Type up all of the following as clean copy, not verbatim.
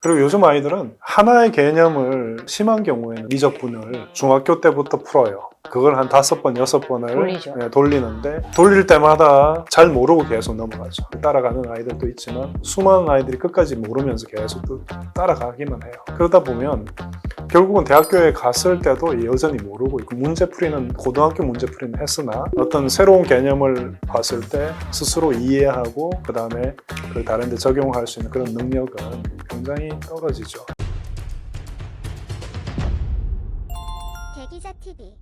그리고 요즘 아이들은 하나의 개념을 심한 경우에는 미적분을 중학교 때부터 풀어요. 그걸 한 5번, 6번을 돌리죠. 돌리는데 돌릴 때마다 잘 모르고 계속 넘어가죠. 따라가는 아이들도 있지만 수많은 아이들이 끝까지 모르면서 계속 따라가기만 해요. 그러다 보면 결국은 대학교에 갔을 때도 여전히 모르고 있고 문제풀이는 고등학교 문제풀이는 했으나 어떤 새로운 개념을 봤을 때 스스로 이해하고 그 다음에 그걸 다른 데 적용할 수 있는 그런 능력은 굉장히 떨어지죠. 대기자 TV.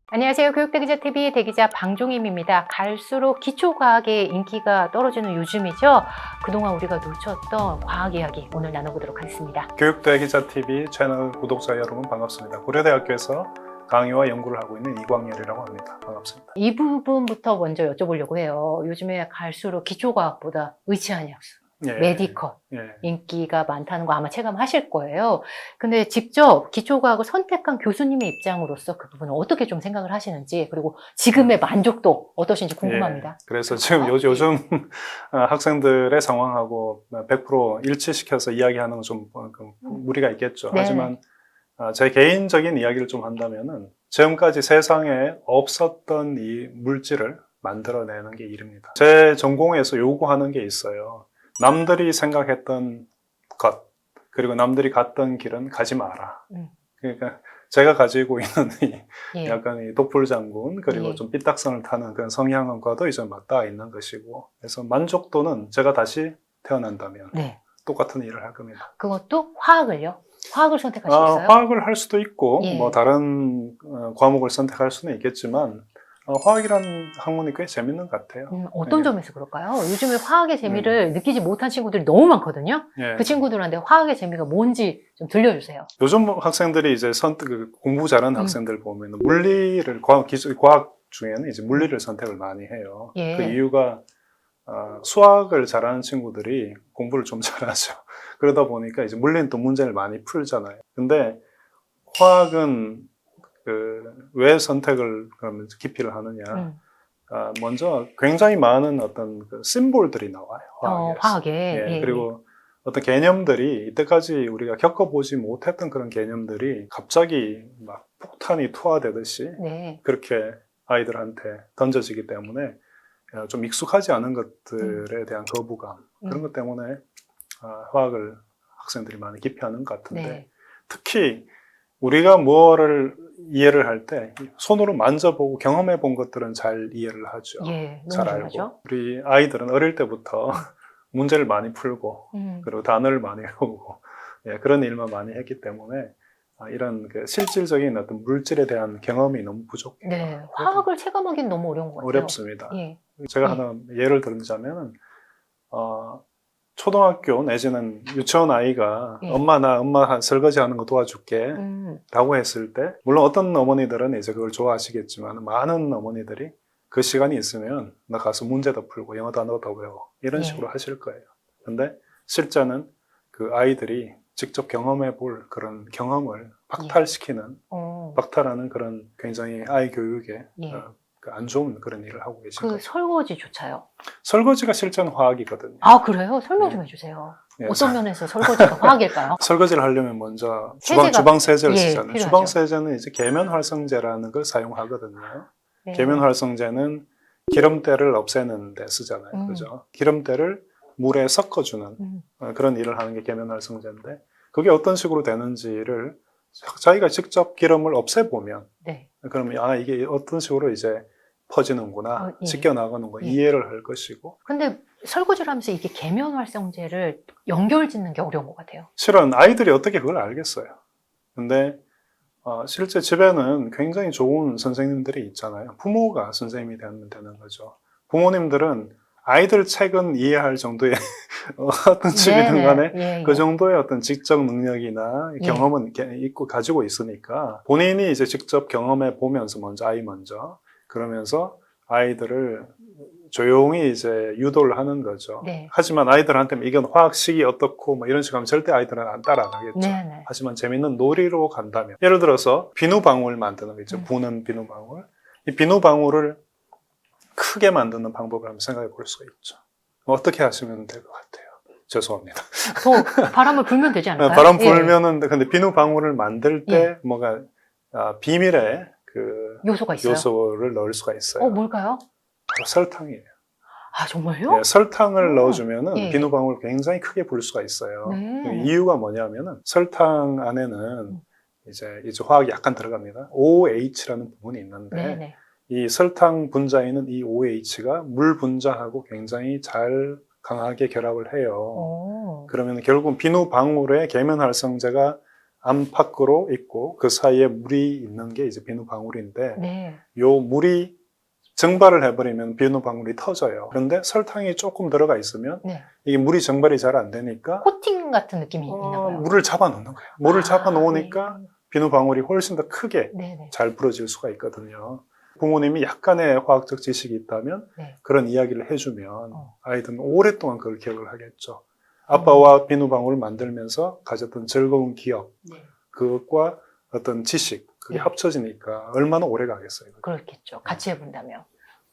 안녕하세요. 교육대기자 TV 대기자 방종임입니다. 갈수록 기초과학의 인기가 떨어지는 요즘이죠. 그동안 우리가 놓쳤던 과학 이야기 오늘 나눠보도록 하겠습니다. 교육대기자TV 채널 구독자 여러분 반갑습니다. 고려대학교에서 강의와 연구를 하고 있는 이광열이라고 합니다. 반갑습니다. 이 부분부터 먼저 여쭤보려고 해요. 요즘에 갈수록 기초과학보다 의치한 약수, 메디컬 인기가 많다는 거 아마 체감하실 거예요. 근데 직접 기초과학을 선택한 교수님의 입장으로서 그 부분을 어떻게 좀 생각을 하시는지, 그리고 지금의 만족도 어떠신지 궁금합니다. 그래서 지금 요즘 학생들의 상황하고 100% 일치시켜서 이야기하는 건 좀 무리가 있겠죠. 네. 하지만 제 개인적인 이야기를 좀 한다면은 지금까지 세상에 없었던 이 물질을 만들어내는 게 일입니다. 제 전공에서 요구하는 게 있어요. 남들이 생각했던 것, 그리고 남들이 갔던 길은 가지 마라. 그러니까 제가 가지고 있는 약간 이 독불장군, 그리고 좀 삐딱선을 타는 그런 성향과도 이제 맞닿아 있는 것이고, 그래서 만족도는 제가 다시 태어난다면 똑같은 일을 할 겁니다. 그것도 화학을요? 화학을 선택하시겠어요? 화학을 할 수도 있고, 뭐 다른 과목을 선택할 수는 있겠지만, 화학이라는 학문이 꽤 재밌는 것 같아요. 어떤 점에서 그럴까요? 요즘에 화학의 재미를 느끼지 못한 친구들이 너무 많거든요. 그 친구들한테 화학의 재미가 뭔지 좀 들려주세요. 요즘 학생들이 이제 공부 잘하는 학생들 보면 물리를, 과학 중에는 이제 물리를 선택을 많이 해요. 그 이유가 수학을 잘하는 친구들이 공부를 좀 잘하죠. 그러다 보니까 이제 물리는 또 문제를 많이 풀잖아요. 근데 화학은 왜 선택을 그러면 기피를 하느냐? 먼저 굉장히 많은 어떤 심볼들이 나와요. 화학에. 그리고 어떤 개념들이 이때까지 우리가 겪어보지 못했던 그런 개념들이 갑자기 막 폭탄이 투하되듯이 그렇게 아이들한테 던져지기 때문에 좀 익숙하지 않은 것들에 대한 거부감, 그런 것 때문에 화학을 학생들이 많이 기피하는 것 같은데, 특히 우리가 뭐를 이해를 할 때 손으로 만져보고 경험해 본 것들은 잘 이해를 하죠. 잘 알고. 우리 아이들은 어릴 때부터 문제를 많이 풀고 그리고 단어를 많이 외우고 그런 일만 많이 했기 때문에 이런 실질적인 어떤 물질에 대한 경험이 너무 부족해요. 화학을 체감하기는 너무 어려운 것 같아요. 어렵습니다. 제가 하나 예를 들자면은 초등학교 내지는 유치원 아이가 엄마 설거지 하는 거 도와줄게 라고 했을 때, 물론 어떤 어머니들은 이제 그걸 좋아하시겠지만 많은 어머니들이 그 시간이 있으면 나 가서 문제도 풀고 영어 단어도 외워 이런 식으로 하실 거예요. 근데 실제는 그 아이들이 직접 경험해 볼 그런 경험을 박탈시키는 박탈하는 그런 굉장히 아이 교육에 안 좋은 그런 일을 하고 계신 거죠. 설거지조차요? 설거지가 실제는 화학이거든요. 아, 그래요? 설명 좀 해주세요. 어떤 면에서 설거지가 화학일까요? 설거지를 하려면 먼저 주방 세제를 쓰잖아요. 필요하죠. 주방 세제는 이제 계면 활성제라는 걸 사용하거든요. 계면 활성제는 기름때를 없애는 데 쓰잖아요. 그죠? 기름때를 물에 섞어주는 그런 일을 하는 게 계면 활성제인데, 그게 어떤 식으로 되는지를 자기가 직접 기름을 없애보면 그러면 이게 어떤 식으로 이제 퍼지는구나, 씻겨나가는구나 이해를 할 것이고. 근데 설거지를 하면서 이게 계면 활성제를 연결짓는 게 어려운 것 같아요. 실은 아이들이 어떻게 그걸 알겠어요. 근데 실제 집에는 굉장히 좋은 선생님들이 있잖아요. 부모가 선생님이 되면 되는 거죠. 부모님들은 아이들 책은 이해할 정도의 어떤 집이든 간에 그 정도의 어떤 지적 능력이나 경험은 가지고 있으니까 본인이 이제 직접 경험해 보면서 아이 먼저 그러면서 아이들을 조용히 이제 유도를 하는 거죠. 하지만 아이들한테는 이건 화학식이 어떻고 뭐 이런 식으로 하면 절대 아이들은 안 따라가겠죠. 하지만 재밌는 놀이로 간다면, 예를 들어서 비누방울 만드는 거 있죠. 부는 비누방울. 이 비누방울을 크게 만드는 방법을 한번 생각해 볼 수가 있죠. 어떻게 하시면 될 것 같아요? 죄송합니다. 더 바람을 불면 되지 않을까요? 바람 불면은 근데 비누 방울을 만들 때 예. 뭐가 비밀의 그 요소가 있어요? 요소를 넣을 수가 있어요. 뭘까요? 바로 설탕이에요. 아, 정말요? 예, 설탕을 넣어주면은 예, 예. 비누 방울 굉장히 크게 불 수가 있어요. 네. 이유가 뭐냐면은 설탕 안에는 이제 화학이 약간 들어갑니다. OH라는 부분이 있는데 네네. 이 설탕 분자에는 이 OH가 물 분자하고 굉장히 잘 강하게 결합을 해요. 오. 그러면 결국 비누 방울에 계면 활성제가 안팎으로 있고 그 사이에 물이 있는 게 이제 비누 방울인데 네. 요 물이 증발을 해버리면 비누 방울이 터져요. 그런데 설탕이 조금 들어가 있으면 네. 이게 물이 증발이 잘 안 되니까 코팅 같은 느낌이 있나 봐요. 물을 잡아 놓는 거예요. 물을 잡아 놓으니까 네. 비누 방울이 훨씬 더 크게 네네. 잘 불어질 수가 있거든요. 부모님이 약간의 화학적 지식이 있다면 네. 그런 이야기를 해주면 아이들은 오랫동안 그걸 기억을 하겠죠. 아빠와 비누 방울을 만들면서 가졌던 즐거운 기억, 네. 그것과 어떤 지식, 그게 네. 합쳐지니까 얼마나 오래 가겠어요. 그렇겠죠. 같이 해본다면.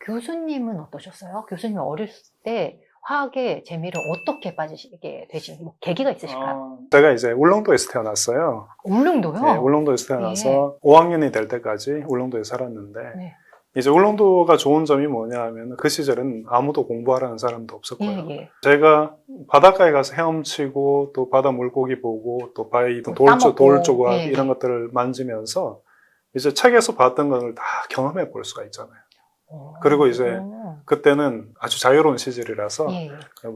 교수님은 어떠셨어요? 교수님 어렸을 때 화학의 재미를 어떻게 빠지시게 되신 계기가 있으실까요? 제가 이제 울릉도에서 태어났어요. 울릉도요? 네, 울릉도에서 태어나서 5학년이 될 때까지 울릉도에 살았는데 네. 이제 울릉도가 좋은 점이 뭐냐 하면 그 시절은 아무도 공부하라는 사람도 없었고요. 예. 제가 바닷가에 가서 헤엄치고 또 바다 물고기 보고 또 바위 따먹고. 돌조각 예. 이런 것들을 만지면서 이제 책에서 봤던 것을 다 경험해 볼 수가 있잖아요. 그리고 이제 그때는 아주 자유로운 시절이라서 예.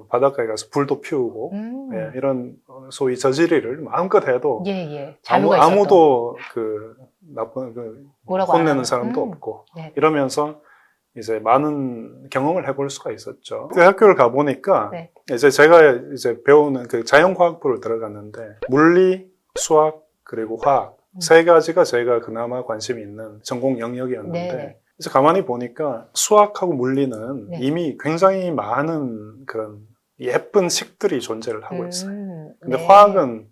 바닷가에 가서 불도 피우고 예, 이런 소위 저지리를 마음껏 해도 예. 아무도 그 나쁜 혼내는 사람도 없고 네. 이러면서 이제 많은 경험을 해볼 수가 있었죠. 대학교를 가 보니까 네. 이제 제가 이제 배우는 그 자연과학부를 들어갔는데 물리, 수학 그리고 화학 세 가지가 제가 그나마 관심이 있는 전공 영역이었는데 네. 그래서 가만히 보니까 수학하고 물리는 네. 이미 굉장히 많은 그런 예쁜 식들이 존재를 하고 있어요. 근데 네. 화학은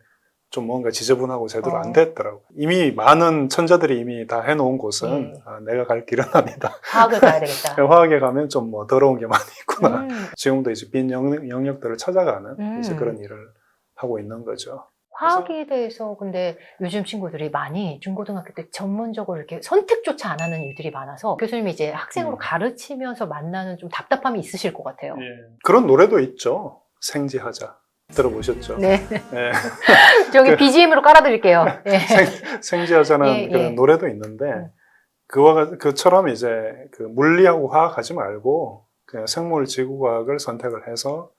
좀 뭔가 지저분하고 제대로 안 됐더라고요. 이미 많은 천재들이 이미 다 해놓은 곳은 내가 갈 길은 아니다. 화학을 가야 되겠다. 화학에 가면 좀 뭐 더러운 게 많이 있구나. 지금도 이제 빈 영역들을 찾아가는 이제 그런 일을 하고 있는 거죠. 화학에 대해서 근데 요즘 친구들이 많이 중고등학교 때 전문적으로 이렇게 선택조차 안 하는 일들이 많아서 교수님이 이제 학생으로 가르치면서 만나는 좀 답답함이 있으실 것 같아요. 그런 노래도 있죠. 생지하자. 들어보셨죠? 네. 네. 저기 BGM으로 깔아드릴게요. 네. 생지하자는 그런 노래도 있는데 그처럼 이제 그 물리하고 화학하지 말고 그냥 생물 지구과학을 선택을 해서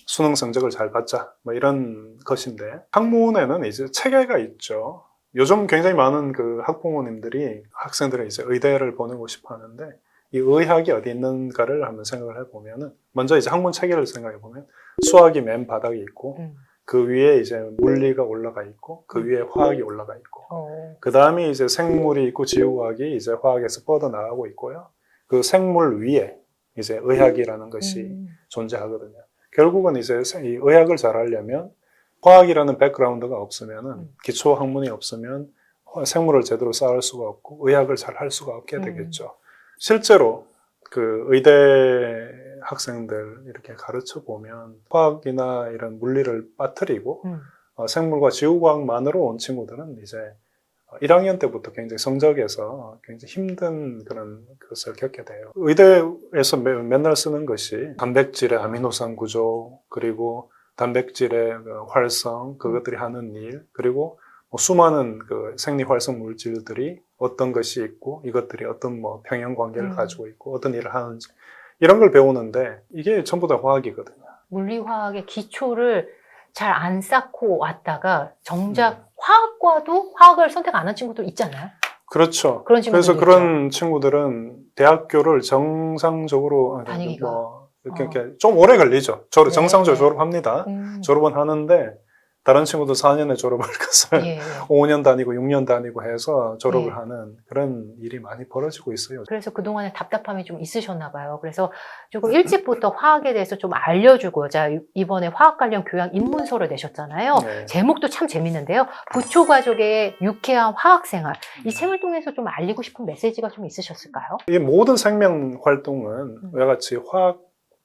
수능 성적을 잘 받자 뭐 이런 것인데 학문에는 이제 체계가 있죠. 요즘 굉장히 많은 그 학부모님들이 학생들을 이제 의대를 보내고 싶어 하는데 이 의학이 어디 있는가를 한번 생각을 해보면은 먼저 이제 학문 체계를 생각해 보면 수학이 맨 바닥에 있고 그 위에 이제 물리가 올라가 있고 그 위에 화학이 올라가 있고 그 다음에 이제 생물이 있고 지구과학이 이제 화학에서 뻗어나가고 있고요. 그 생물 위에 이제 의학이라는 것이 존재하거든요. 결국은 이제 이 의학을 잘 하려면 화학이라는 백그라운드가 없으면은 기초 학문이 없으면 생물을 제대로 쌓을 수가 없고 의학을 잘 할 수가 없게 되겠죠. 실제로 그 의대 학생들 이렇게 가르쳐 보면 화학이나 이런 물리를 빠뜨리고 생물과 지구과학만으로 온 친구들은 이제 1학년 때부터 굉장히 성적에서 굉장히 힘든 그런 것을 겪게 돼요. 의대에서 맨날 쓰는 것이 단백질의 아미노산 구조, 그리고 단백질의 활성, 그것들이 하는 일, 그리고 뭐 수많은 그 생리활성 물질들이 어떤 것이 있고 이것들이 어떤 뭐 평형 관계를 가지고 있고 어떤 일을 하는지 이런 걸 배우는데 이게 전부 다 화학이거든요. 물리화학의 기초를 잘 안 쌓고 왔다가 정작 화학과도 화학을 선택 안 한 친구도 있잖아요. 그렇죠. 그래서 그런 친구들은 대학교를 정상적으로 다니기가 뭐 이렇게 좀 오래 걸리죠. 정상적으로 졸업합니다. 졸업은 하는데 다른 친구도 4년에 졸업을 것을 5년 다니고 6년 다니고 해서 졸업을 하는 그런 일이 많이 벌어지고 있어요. 그래서 그동안에 답답함이 좀 있으셨나 봐요. 그래서 조금 일찍부터 화학에 대해서 좀 알려주고자 이번에 화학 관련 교양 입문서를 내셨잖아요. 제목도 참 재밌는데요. 부초가족의 유쾌한 화학생활. 이 책을 통해서 좀 알리고 싶은 메시지가 좀 있으셨을까요? 이 모든 생명 활동은 이와 같이 화학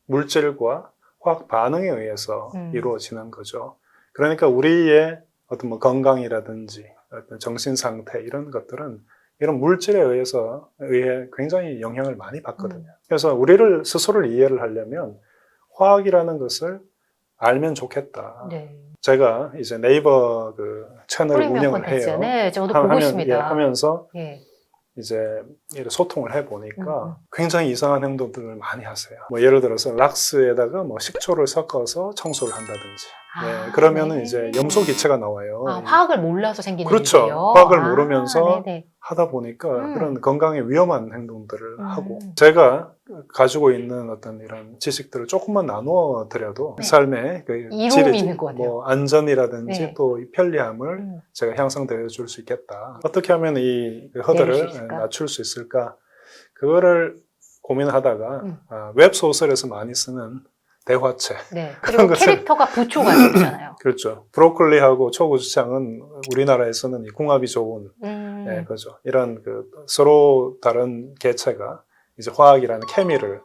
물질과 화학 반응에 의해서 이루어지는 거죠. 그러니까 우리의 어떤 뭐 건강이라든지 어떤 정신 상태 이런 것들은 이런 물질에 의해 굉장히 영향을 많이 받거든요. 그래서 우리를 스스로를 이해를 하려면 화학이라는 것을 알면 좋겠다. 네. 제가 이제 네이버 그 채널을 운영을 해요. 네, 저도 보고 있습니다. 하면서 이제 소통을 해보니까 굉장히 이상한 행동들을 많이 하세요. 뭐 예를 들어서 락스에다가 뭐 식초를 섞어서 청소를 한다든지. 네, 그러면은 이제 염소 기체가 나와요. 화학을 몰라서 생기는 그렇죠. 일이에요. 화학을 모르면서 하다 보니까 그런 건강에 위험한 행동들을 하고, 제가 가지고 있는 어떤 이런 지식들을 조금만 나누어 드려도 삶의 그 질이 있는 것 같아요. 뭐 안전이라든지 또 이 편리함을 제가 향상되어 줄 수 있겠다. 어떻게 하면 이 허들을 낮출 수 있을까? 그거를 고민하다가 웹소설에서 많이 쓰는 대화책. 그리고 캐릭터가 부초가 있잖아요. 그렇죠. 브로콜리하고 초고추장은 우리나라에서는 이 궁합이 좋은, 네, 그죠. 이런 그 서로 다른 개체가 이제 화학이라는 케미를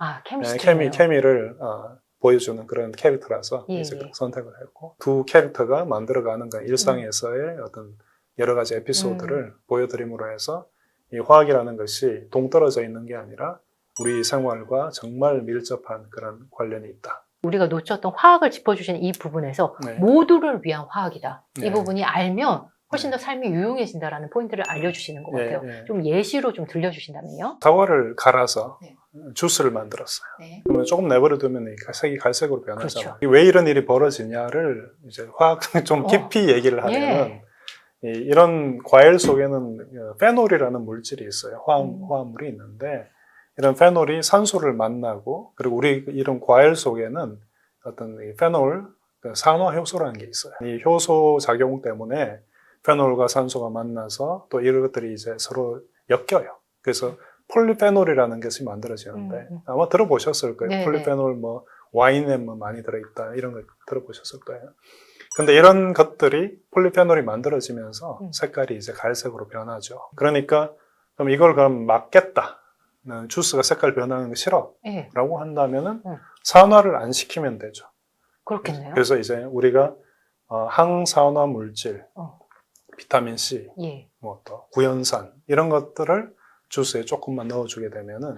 보여주는 그런 캐릭터라서 이제 선택을 했고, 두 캐릭터가 만들어가는 일상에서의 어떤 여러 가지 에피소드를 보여드림으로 해서 이 화학이라는 것이 동떨어져 있는 게 아니라 우리 생활과 정말 밀접한 그런 관련이 있다. 우리가 놓쳤던 화학을 짚어주시는 이 부분에서 모두를 위한 화학이다. 이 부분이 알면 훨씬 더 삶이 유용해진다라는 포인트를 알려주시는 것 같아요. 좀 예시로 좀 들려주신다면요? 사과를 갈아서 주스를 만들었어요. 그러면 조금 내버려두면 색이 갈색으로 변하잖아요. 왜 이런 일이 벌어지냐를 이제 화학 좀 깊이 얘기를 하면 이런 과일 속에는 페놀이라는 물질이 있어요. 화합물이 있는데 이런 페놀이 산소를 만나고, 그리고 우리 이런 과일 속에는 어떤 이 페놀 산화 효소라는 게 있어요. 이 효소 작용 때문에 페놀과 산소가 만나서 또 이런 것들이 이제 서로 엮여요. 그래서 폴리페놀이라는 것이 만들어지는데 아마 들어보셨을 거예요. 폴리페놀 뭐 와인에 뭐 많이 들어있다 이런 거 들어보셨을 거예요. 근데 이런 것들이 폴리페놀이 만들어지면서 색깔이 이제 갈색으로 변하죠. 그러니까 그럼 막겠다. 주스가 색깔 변하는 거 싫어 라고 한다면은 산화를 안 시키면 되죠. 그렇겠네요. 그래서 이제 우리가 항산화 물질, 비타민C, 뭐 또 구연산 이런 것들을 주스에 조금만 넣어주게 되면은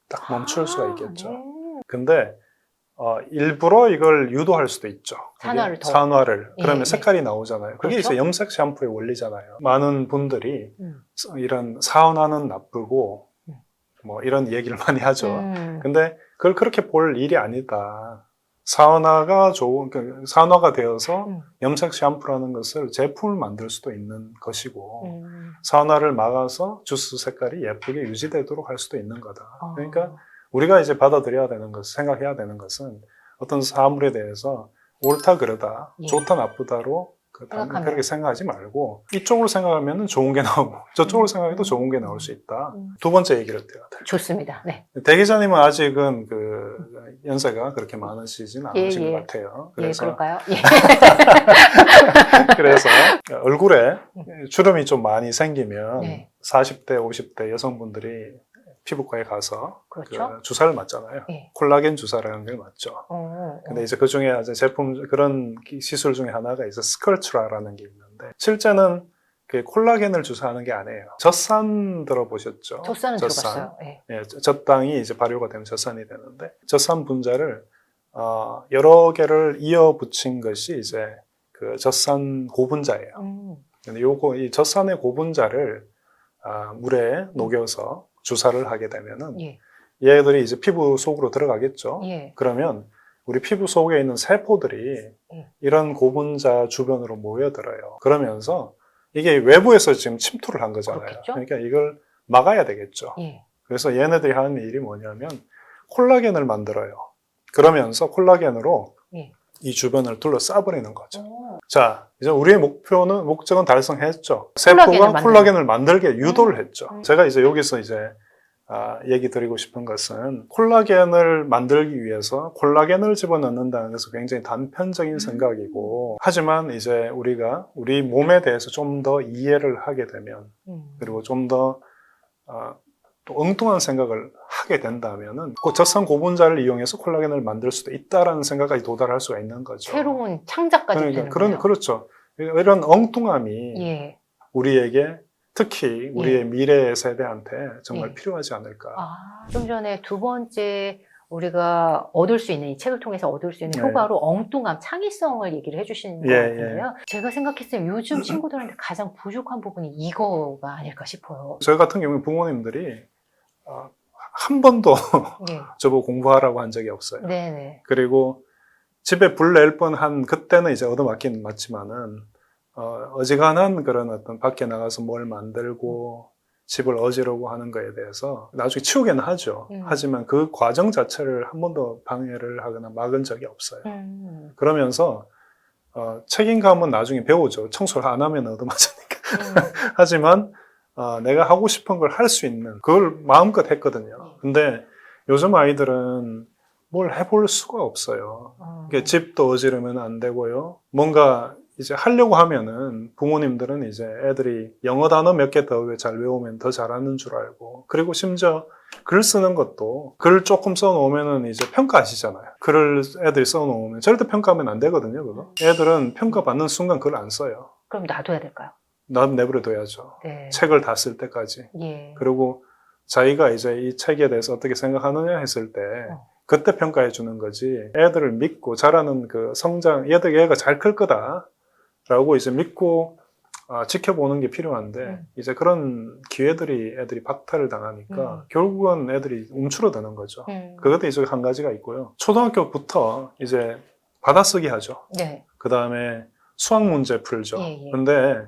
딱 멈출 수가 있겠죠. 근데 일부러 이걸 유도할 수도 있죠. 산화를. 그러면 색깔이 나오잖아요. 그게 이제 염색 샴푸의 원리잖아요. 많은 분들이 이런 산화는 나쁘고 뭐 이런 얘기를 많이 하죠. 근데 그걸 그렇게 볼 일이 아니다. 산화가 되어서 염색 샴푸라는 것을 제품을 만들 수도 있는 것이고, 산화를 막아서 주스 색깔이 예쁘게 유지되도록 할 수도 있는 거다. 그러니까 우리가 이제 받아들여야 되는 것, 생각해야 되는 것은 어떤 사물에 대해서 옳다 그르다, 좋다 나쁘다로 그렇게 생각하지 말고 이쪽으로 생각하면 좋은 게 나오고 저쪽으로 생각해도 좋은 게 나올 수 있다. 두 번째 얘기를 드려야 돼요. 좋습니다. 대 기자님은 아직은 그 연세가 그렇게 많으시진 않으신 것 같아요. 그래서 그럴까요? 그래서 얼굴에 주름이 좀 많이 생기면 40대, 50대 여성분들이 피부과에 가서 그 주사를 맞잖아요. 콜라겐 주사라는 걸 맞죠. 근데 이제 그 중에 그런 시술 중에 하나가 이제 스컬처라라는 게 있는데, 실제는 그 콜라겐을 주사하는 게 아니에요. 젖산 들어보셨죠? 젖산은 들어봤어요. 젖당이 이제 발효가 되면 젖산이 되는데, 젖산 분자를 여러 개를 이어 붙인 것이 이제 그 젖산 고분자예요. 근데 이 젖산의 고분자를 물에 녹여서 주사를 하게 되면은 얘들이 이제 피부 속으로 들어가겠죠. 그러면 우리 피부 속에 있는 세포들이 이런 고분자 주변으로 모여들어요. 그러면서 이게 외부에서 지금 침투를 한 거잖아요. 그러니까 이걸 막아야 되겠죠. 그래서 얘네들이 하는 일이 뭐냐면 콜라겐을 만들어요. 그러면서 콜라겐으로 이 주변을 둘러싸버리는 거죠. 자, 이제 우리의 목적은 달성했죠. 세포가 콜라겐을 만들게 유도를 했죠. 제가 이제 여기서 이제 얘기 드리고 싶은 것은, 콜라겐을 만들기 위해서 콜라겐을 집어넣는다는 것은 굉장히 단편적인 생각이고, 하지만 이제 우리가 우리 몸에 대해서 좀 더 이해를 하게 되면, 그리고 좀 더 또 엉뚱한 생각을 하게 된다면은 그 젖산 고분자를 이용해서 콜라겐을 만들 수도 있다라는 생각까지 도달할 수가 있는 거죠. 새로운 창작까지 되는 거예요. 그렇죠. 이런 엉뚱함이 예. 우리에게 특히 우리의 예. 미래 세대한테 정말 예. 필요하지 않을까. 좀 전에 두 번째 우리가 얻을 수 있는, 이 책을 통해서 얻을 수 있는 네. 효과로 엉뚱함, 창의성을 얘기를 해주시는 것 같은데요. 제가 생각했을 때 요즘 친구들한테 가장 부족한 부분이 이거가 아닐까 싶어요. 저희 같은 경우는 부모님들이 한 번도 예. 저보고 공부하라고 한 적이 없어요. 네네. 그리고 집에 불 낼 뻔한 그때는 이제 얻어맞긴 맞지만은 어지간한 그런 어떤 밖에 나가서 뭘 만들고 집을 어지르고 하는 거에 대해서 나중에 치우게는 하죠. 하지만 그 과정 자체를 한 번도 방해를 하거나 막은 적이 없어요. 그러면서 책임감은 나중에 배우죠. 청소를 안 하면 얻어맞으니까. 하지만 내가 하고 싶은 걸 할 수 있는 그걸 마음껏 했거든요. 근데 요즘 아이들은 뭘 해볼 수가 없어요. 그러니까 집도 어지르면 안 되고요. 뭔가 이제 하려고 하면은 부모님들은 이제 애들이 영어 단어 몇 개 더 잘 외우면 더 잘하는 줄 알고, 그리고 심지어 글 쓰는 것도 글 조금 써놓으면은 이제 평가하시잖아요. 글을 애들이 써놓으면 절대 평가하면 안 되거든요. 그거. 애들은 평가받는 순간 글 안 써요. 그럼 놔둬야 될까요? 내버려둬야죠. 네. 책을 다 쓸 때까지. 예. 그리고 자기가 이제 이 책에 대해서 어떻게 생각하느냐 했을 때 그때 평가해 주는 거지. 애들을 믿고 자라는 그 성장, 얘가 잘 클 거다라고 이제 믿고 지켜보는 게 필요한데 이제 그런 기회들이 애들이 박탈을 당하니까 결국은 애들이 움츠러드는 거죠. 그것도 이제 한 가지가 있고요. 초등학교부터 이제 받아쓰기 하죠. 네. 그 다음에 수학 문제 풀죠. 예. 근데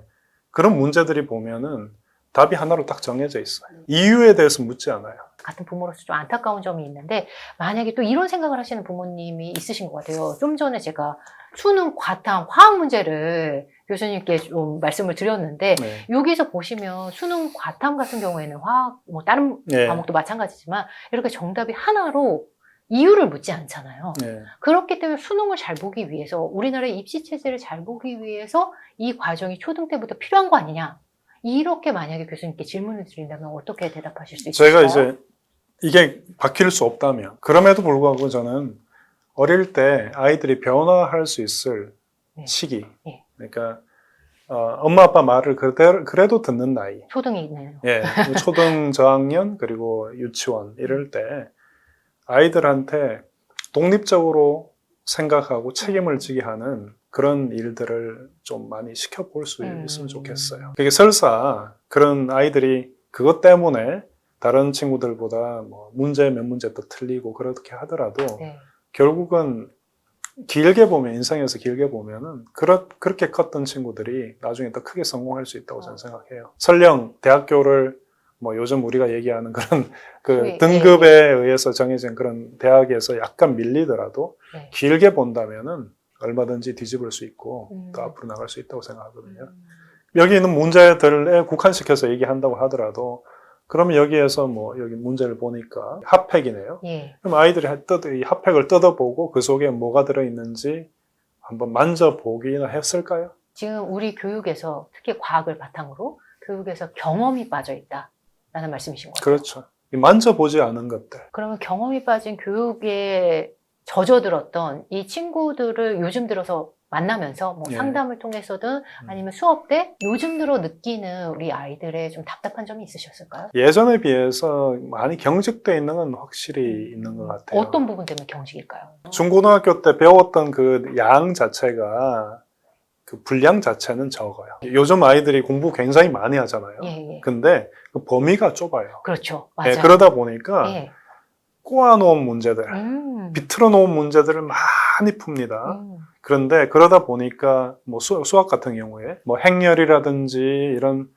그런 문제들이 보면은 답이 하나로 딱 정해져 있어요. 이유에 대해서 묻지 않아요. 같은 부모로서 좀 안타까운 점이 있는데, 만약에 또 이런 생각을 하시는 부모님이 있으신 것 같아요. 좀 전에 제가 수능, 과탐, 화학 문제를 교수님께 좀 말씀을 드렸는데, 여기서 보시면 수능, 과탐 같은 경우에는 화학, 뭐 다른 과목도 마찬가지지만 이렇게 정답이 하나로 이유를 묻지 않잖아요. 그렇기 때문에 수능을 잘 보기 위해서, 우리나라의 입시 체제를 잘 보기 위해서 이 과정이 초등 때부터 필요한 거 아니냐, 이렇게 만약에 교수님께 질문을 드린다면 어떻게 대답하실 수 있을까요? 제가 이제 이게 바뀔 수 없다면, 그럼에도 불구하고 저는 어릴 때 아이들이 변화할 수 있을 시기, 그러니까 엄마 아빠 말을 그래도 듣는 나이, 초등이 있네요. 초등 저학년 그리고 유치원 이럴 때 아이들한테 독립적으로 생각하고 책임을 지게 하는 그런 일들을 좀 많이 시켜볼 수 있으면 좋겠어요. 그게 설사 그런 아이들이 그것 때문에 다른 친구들보다 뭐 문제 몇 문제 더 틀리고 그렇게 하더라도 결국은 길게 보면, 인생에서 길게 보면은 그렇게 컸던 친구들이 나중에 더 크게 성공할 수 있다고 저는 생각해요. 설령 대학교를 뭐 요즘 우리가 얘기하는 그런 그 등급에 의해서 정해진 그런 대학에서 약간 밀리더라도 길게 본다면은 얼마든지 뒤집을 수 있고 또 앞으로 나갈 수 있다고 생각하거든요. 여기 있는 문제들에 국한시켜서 얘기한다고 하더라도 그러면 여기에서 뭐 여기 문제를 보니까 핫팩이네요. 그럼 아이들이 이 핫팩을 뜯어보고 그 속에 뭐가 들어있는지 한번 만져보기나 했을까요? 지금 우리 교육에서 특히 과학을 바탕으로 교육에서 경험이 빠져 있다라는 말씀이신 거죠? 그렇죠. 만져보지 않은 것들. 그러면 경험이 빠진 교육에 젖어들었던 이 친구들을 요즘 들어서 만나면서 뭐 상담을 통해서든 아니면 수업 때 요즘 들어 느끼는 우리 아이들의 좀 답답한 점이 있으셨을까요? 예전에 비해서 많이 경직되어 있는 건 확실히 있는 것 같아요. 어떤 부분 때문에 경직일까요? 중고등학교 때 배웠던 그 양 자체가, 그 분량 자체는 적어요. 요즘 아이들이 공부 굉장히 많이 하잖아요. 근데 그 범위가 좁아요. 그렇죠. 맞아요. 그러다 보니까 꼬아놓은 문제들, 비틀어 놓은 문제들을 많이 풉니다. 그런데 그러다 보니까 뭐 수학 같은 경우에 뭐 행렬이라든지 이런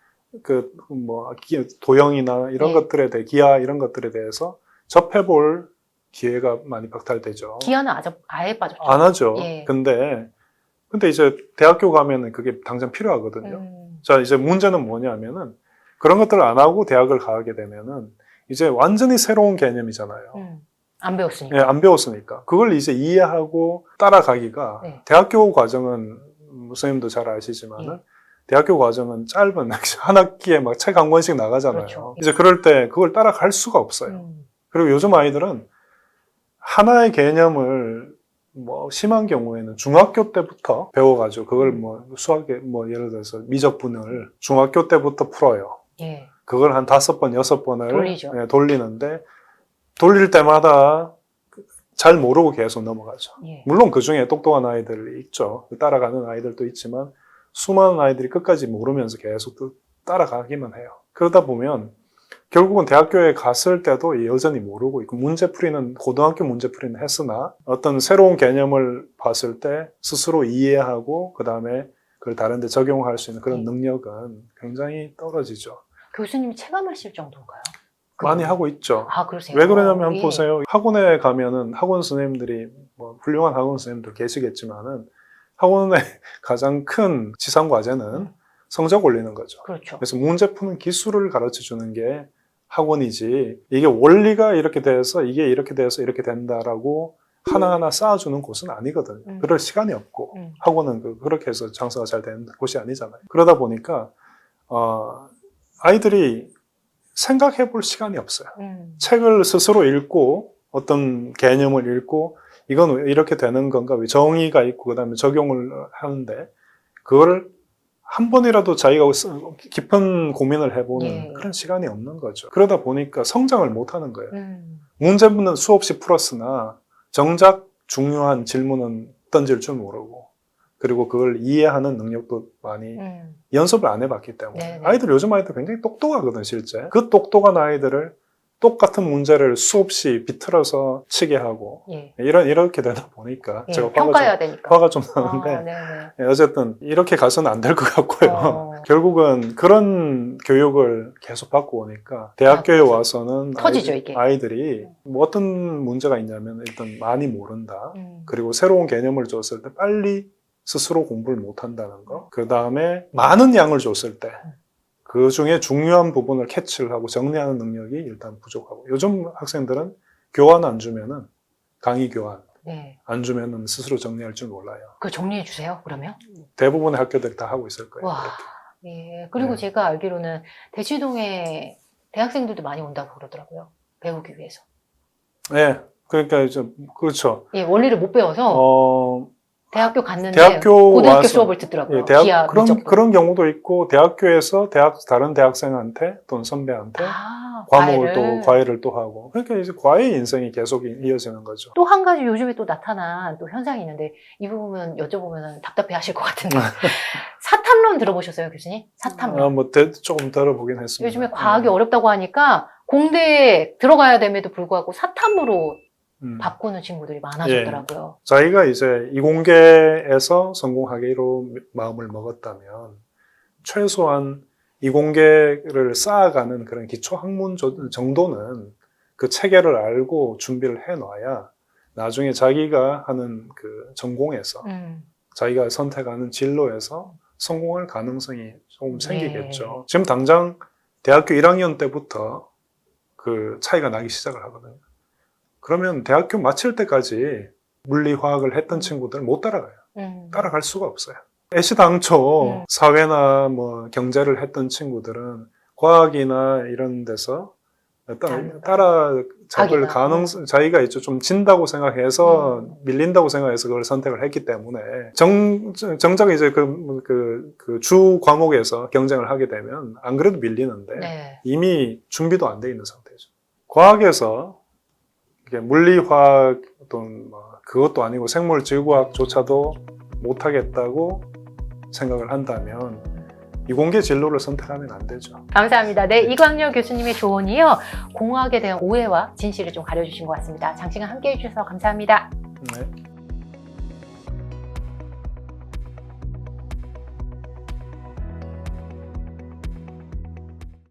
그 뭐 도형이나 이런 것들에 대해, 기하 이런 것들에 대해서 접해볼 기회가 많이 박탈되죠. 기하는 아예 빠졌죠. 안 하죠. 근데 이제 대학교 가면은 그게 당장 필요하거든요. 자, 이제 문제는 뭐냐면은 그런 것들을 안 하고 대학을 가게 되면은 이제 완전히 새로운 개념이잖아요. 안 배웠으니까. 안 배웠으니까. 그걸 이제 이해하고 따라가기가 대학교 과정은 선생님도 잘 아시지만은 대학교 과정은 짧은 한 학기에 막 책 한 권씩 나가잖아요. 그렇죠. 이제 그럴 때 그걸 따라갈 수가 없어요. 그리고 요즘 아이들은 하나의 개념을 뭐 심한 경우에는 중학교 때부터 배워가지고 그걸 뭐 수학에 뭐 예를 들어서 미적분을 중학교 때부터 풀어요. 예. 그걸 한 5번, 6번을 돌리죠. 돌리는데 돌릴 때마다 잘 모르고 계속 넘어가죠. 예. 물론 그 중에 똑똑한 아이들이 있죠. 따라가는 아이들도 있지만 수많은 아이들이 끝까지 모르면서 계속 따라가기만 해요. 그러다 보면 결국은 대학교에 갔을 때도 여전히 모르고 있고 문제풀이는 고등학교 문제풀이는 했으나 어떤 새로운 개념을 봤을 때 스스로 이해하고 그 다음에 그걸 다른 데 적용할 수 있는 그런 능력은 굉장히 떨어지죠. 교수님이 체감하실 정도인가요? 많이 하고 있죠. 아, 그러세요? 왜 그러냐면 예. 보세요. 학원에 가면은 학원 선생님들이 뭐 훌륭한 학원 선생님들 계시겠지만은 학원의 가장 큰 지상 과제는 성적 올리는 거죠. 그렇죠. 그래서 문제 푸는 기술을 가르쳐 주는 게 학원이지 이게 원리가 이렇게 돼서 이게 이렇게 돼서 이렇게 된다라고 하나하나 쌓아주는 곳은 아니거든요. 그럴 시간이 없고 학원은 그렇게 해서 장사가 잘 되는 곳이 아니잖아요. 그러다 보니까 아이들이 생각해 볼 시간이 없어요. 책을 스스로 읽고 어떤 개념을 읽고 이건 이렇게 되는 건가, 정의가 있고 그 다음에 적용을 하는데 그걸 한 번이라도 자기가 깊은 고민을 해보는 그런 시간이 없는 거죠. 그러다 보니까 성장을 못 하는 거예요. 문제문은 수없이 풀었으나 정작 중요한 질문은 던질 줄 모르고 그리고 그걸 이해하는 능력도 많이 연습을 안 해봤기 때문에 요즘 아이들 굉장히 똑똑하거든 실제. 그 똑똑한 아이들을 똑같은 문제를 수없이 비틀어서 치게 하고 이렇게 되다 보니까 제가 화가 좀 나는데 어쨌든 이렇게 가서는 안 될 것 같고요. 결국은 그런 교육을 계속 받고 오니까 대학교에 와서는 터지죠, 이게. 아이들이 뭐 어떤 문제가 있냐면 일단 많이 모른다. 그리고 새로운 개념을 줬을 때 빨리 스스로 공부를 못한다는 거. 그 다음에 많은 양을 줬을 때 그 중에 중요한 부분을 캐치를 하고 정리하는 능력이 일단 부족하고 요즘 학생들은 교환 안 주면은 강의 교환 안 주면은 스스로 정리할 줄 몰라요. 그거 정리해 주세요. 그러면 대부분의 학교들이 다 하고 있을 거예요. 와, 예. 그리고 제가 알기로는 대치동에 대학생들도 많이 온다고 그러더라고요. 배우기 위해서. 네, 그러니까 이제 그렇죠. 예, 원리를 못 배워서 대학교 갔는데 고등학교 와서, 수업을 듣더라고요. 그런 경우도 있고 대학교에서 다른 대학생한테 또는 선배한테 과외를 또 하고 그러니까 이제 과외 인생이 계속 이어지는 거죠. 또 한 가지 요즘에 또 나타난 또 현상이 있는데 이 부분 여쭤보면 답답해 하실 것 같은데 사탐론 들어보셨어요, 교수님? 사탐론. 뭐 조금 들어보긴 했습니다. 요즘에 과학이 어렵다고 하니까 공대에 들어가야 됨에도 불구하고 사탐으로 바꾸는 친구들이 많아졌더라고요. 자기가 이제 이공계에서 성공하기로 마음을 먹었다면 최소한 이공계를 쌓아가는 그런 기초 학문 정도는 그 체계를 알고 준비를 해놔야 나중에 자기가 하는 그 전공에서 자기가 선택하는 진로에서 성공할 가능성이 조금 생기겠죠. 지금 당장 대학교 1학년 때부터 그 차이가 나기 시작을 하거든요. 그러면 대학교 마칠 때까지 물리, 화학을 했던 친구들은 못 따라가요. 따라갈 수가 없어요. 애시당초 사회나 뭐 경제를 했던 친구들은 과학이나 이런 데서 따라잡을 가능성, 자기가 이제 좀 진다고 생각해서 밀린다고 생각해서 그걸 선택을 했기 때문에 정작 이제 그 주 과목에서 경쟁을 하게 되면 안 그래도 밀리는데 이미 준비도 안 돼 있는 상태죠. 과학에서 물리, 화학 또는 그것도 아니고 생물 지구과학조차도 못하겠다고 생각을 한다면 이공계 진로를 선택하면 안 되죠. 감사합니다. 네, 이광렬 교수님의 조언이요. 공학에 대한 오해와 진실을 좀 가려주신 것 같습니다. 장시간 함께해 주셔서 감사합니다. 네.